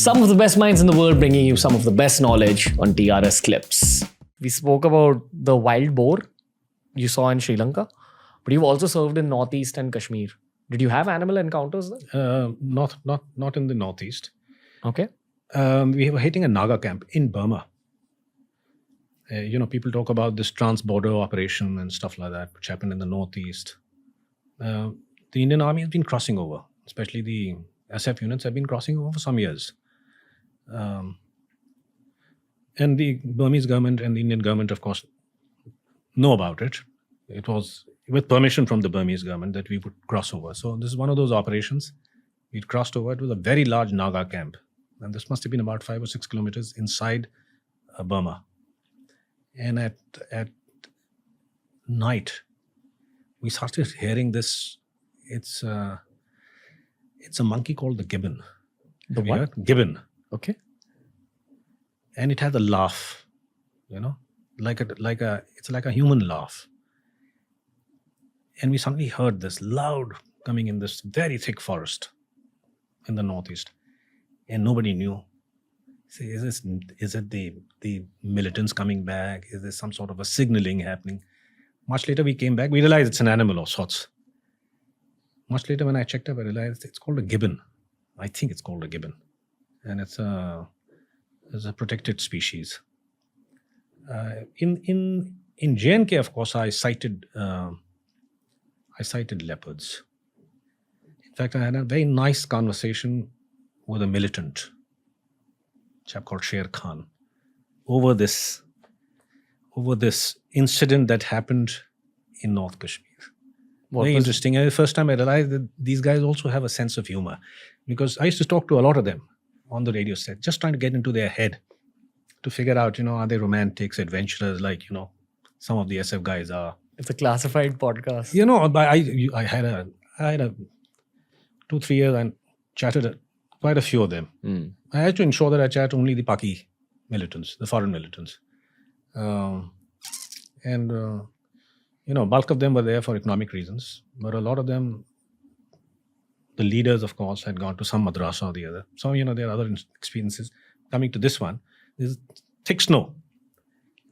Some of the best minds in the world bringing you some of the best knowledge on TRS Clips. We spoke about the wild boar you saw in Sri Lanka, but you've also served in Northeast and Kashmir. Did you have animal encounters there? Not in the Northeast. Okay. We were hitting a Naga camp in Burma. People talk about this trans-border operation and stuff like that, which happened in the Northeast. The Indian Army has been crossing over, especially the SF units have been crossing over for some years. And the Burmese government and the Indian government, of course, know about it. It was with permission from the Burmese government that we would cross over. So this is one of those operations. We'd crossed over. It was a very large Naga camp. And this must have been about 5 or 6 kilometers inside Burma. And at night, we started hearing this. It's a monkey called the gibbon. The what? Gibbon. Okay. And it has a laugh, it's like a human laugh. And we suddenly heard this loud coming in this very thick forest in the Northeast, and nobody knew. See, is it the militants coming back? Is there some sort of a signaling happening? Much later we came back, we realized it's an animal of sorts. Much later when I checked up, I realized it's called a gibbon. I think it's called a gibbon. And it's a protected species. In J&K, of course, I sighted leopards. In fact, I had a very nice conversation with a militant chap called Sher Khan over this incident that happened in North Kashmir. Very interesting. And the first time I realized that these guys also have a sense of humor, because I used to talk to a lot of them on the radio set, just trying to get into their head to figure out, are they romantics, adventurers, like, some of the SF guys are. It's a classified podcast. I had a 2-3 years and chatted quite a few of them. I had to ensure that I chat only the Paki militants, the foreign militants. Bulk of them were there for economic reasons, but a lot of them, the leaders, of course, had gone to some madrasa or the other. So, there are other experiences. Coming to this one, there's thick snow,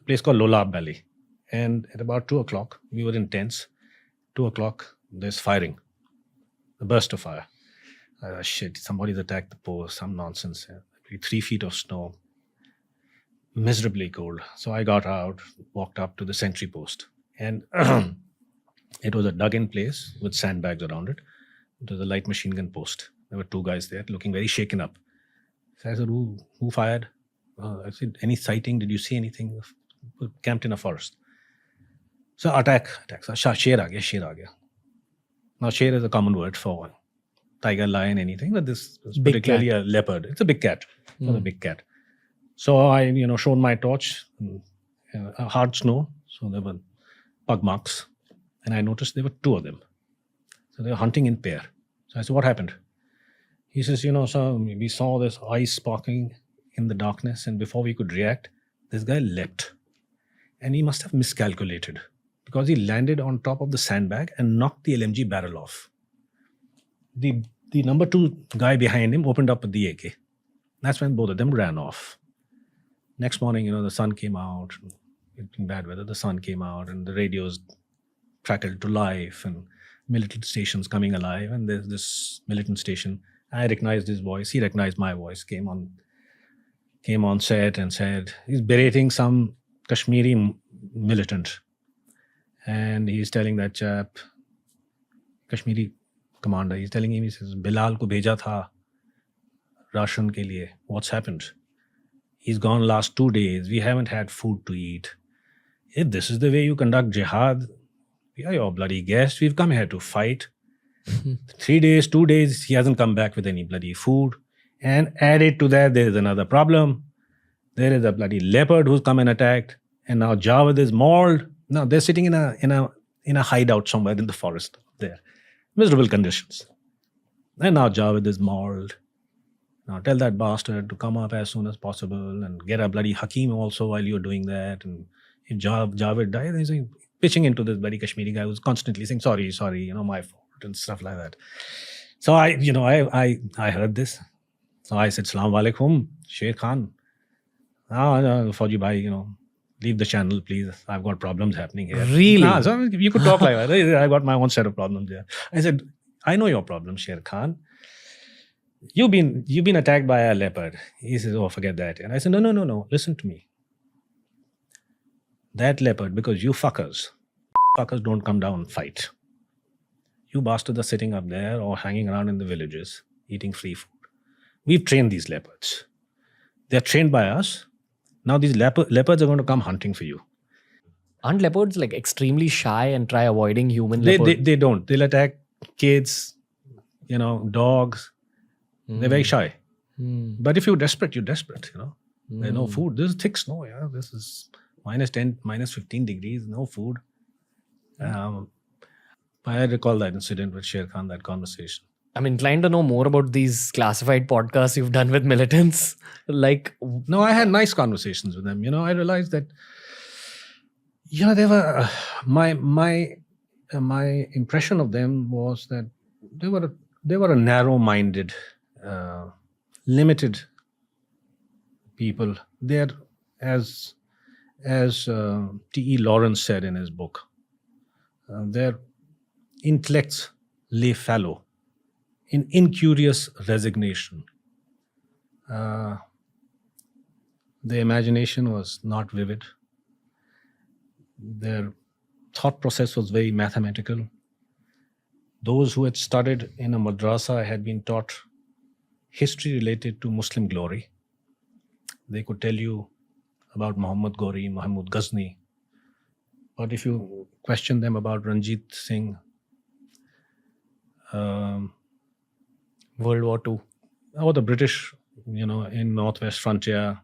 a place called Lolab Valley. And at about 2 o'clock, we were in tents. 2 o'clock, there's firing, a burst of fire. Shit, somebody's attacked the post, some nonsense. 3 feet of snow, miserably cold. So I got out, walked up to the sentry post. And it was a dug-in place with sandbags around it. It was a light machine gun post. There were 2 guys there looking very shaken up. So I said, who fired? I said, any sighting? Did you see anything? We're camped in a forest. So attack. So sher aa gaya. Now sher is a common word for tiger, lion, anything. But this is particularly a leopard. It's a big cat. It's a big cat. So I, shone my torch. Hard snow. So there were pug marks. And I noticed there were 2 of them. So they were hunting in pair. So I said, what happened? He says, sir, we saw this ice sparkling in the darkness, and before we could react, this guy leapt. And he must have miscalculated, because he landed on top of the sandbag and knocked the LMG barrel off. The number 2 guy behind him opened up with the AK. That's when both of them ran off. Next morning, the sun came out. In bad weather, the sun came out, and the radios crackled to life, and militant stations coming alive. And there's this militant station. I recognized his voice. He recognized my voice. Came on set and said, he's berating some Kashmiri militant. And he's telling that chap, Kashmiri commander, he's telling him, he says, Bilal ko bheja tha ration ke liye. What's happened? He's gone last 2 days. We haven't had food to eat. If this is the way you conduct jihad, we are your bloody guests. We've come here to fight. 3 days, 2 days, he hasn't come back with any bloody food. And added to that, there is another problem. There is a bloody leopard who's come and attacked. And now Javed is mauled. Now they're sitting in a hideout somewhere in the forest there. Miserable conditions. And now Javed is mauled. Now tell that bastard to come up as soon as possible and get a bloody Hakim also while you're doing that. And if Javed dies, he's pitching into this bloody Kashmiri guy who's constantly saying, sorry, my fault and stuff like that. So I heard this. So I said, Salaam alaikum, Sher Khan. Fauji bhai, leave the channel, please. I've got problems happening here. Really? So you could talk like that. I got my own set of problems here. I said, I know your problem, Sher Khan. You've been attacked by a leopard. He says, oh, forget that. And I said, no. Listen to me. That leopard, because you fuckers don't come down and fight. You bastards are sitting up there or hanging around in the villages, eating free food. We've trained these leopards. They're trained by us. Now these leopards are going to come hunting for you. Aren't leopards like extremely shy and try avoiding human leopards? They don't. They'll attack kids, dogs. They're very shy. But if you're desperate, you're desperate, There's no food. This is thick snow, yeah. This is -10, -15 degrees, no food. I recall that incident with Sher Khan, that conversation. I'm inclined to know more about these classified podcasts you've done with militants. No, I had nice conversations with them. I realized that, they were, my impression of them was that they were a narrow-minded, limited people. They're, as T.E. Lawrence said in his book, their intellects lay fallow in incurious resignation. The imagination was not vivid. Their thought process was very mathematical. Those who had studied in a madrasa had been taught history related to Muslim glory. They could tell you about Muhammad Ghori, Mahmud Ghazni. But if you question them about Ranjit Singh, World War II, or the British, in Northwest Frontier,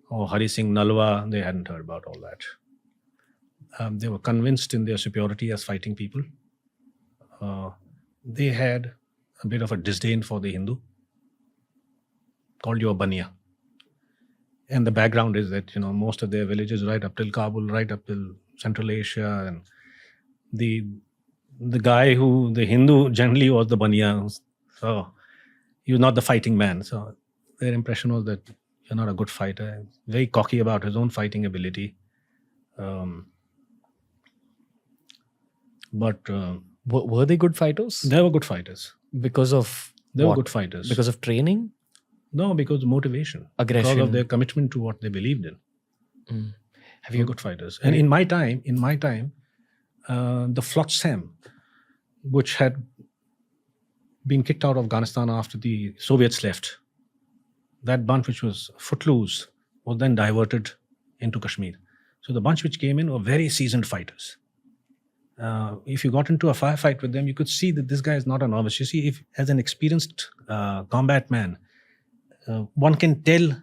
or Hari Singh Nalwa, they hadn't heard about all that. They were convinced in their superiority as fighting people. They had a bit of a disdain for the Hindu, called you a Bania. And the background is that, most of their villages right up till Kabul, right up till Central Asia, and the Hindu generally was the Bania. So he was not the fighting man. So their impression was that you're not a good fighter. Very cocky about his own fighting ability. But were they good fighters? They were good fighters. Because of They were what? good fighters. Because of training? No, because of motivation. Aggression. Because of their commitment to what they believed in. Have They were good fighters. And in my time, the Flotsam, which had been kicked out of Afghanistan after the Soviets left, that bunch which was footloose was then diverted into Kashmir. So the bunch which came in were very seasoned fighters. If you got into a firefight with them, you could see that this guy is not a novice. You see, if as an experienced combat man, one can tell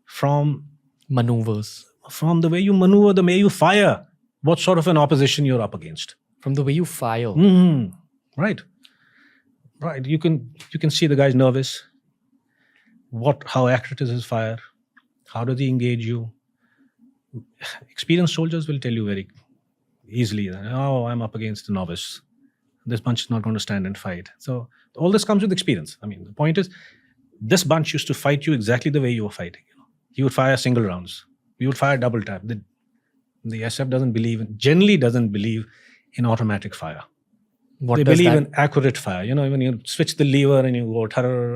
from maneuvers. From the way you maneuver, the way you fire, what sort of an opposition you're up against. From the way you fire. Right. You can see the guy's nervous. How accurate is his fire? How does he engage you? Experienced soldiers will tell you very easily, I'm up against a novice. This bunch is not going to stand and fight. So all this comes with experience. I mean, the point is, this bunch used to fight you exactly the way you were fighting. You would fire single rounds. You would fire double tap. The SF generally doesn't believe in automatic fire. They believe in accurate fire. When you switch the lever and you go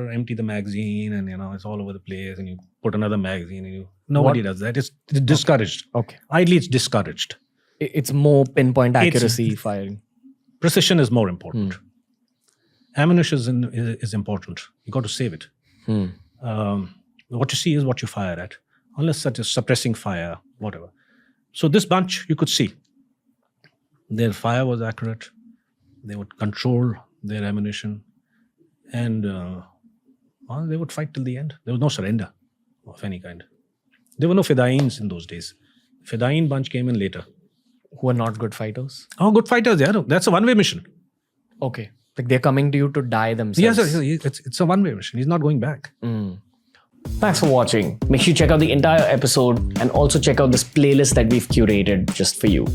empty the magazine and it's all over the place and you put another magazine and nobody does that. It's discouraged. Okay. Ideally, it's discouraged. It's more pinpoint accuracy firing. Precision is more important. Ammunition is important. You got to save it. What you see is what you fire at, unless such as suppressing fire, whatever. So this bunch, you could see, their fire was accurate. They would control their ammunition, and they would fight till the end. There was no surrender of any kind. There were no Fidaeens in those days. Fidaeen bunch came in later. Who are not good fighters? Oh, good fighters, yeah. That's a one-way mission. Okay. Like they're coming to you to die themselves. Yes, it's a one-way mission. He's not going back. Thanks for watching. Make sure you check out the entire episode and also check out this playlist that we've curated just for you.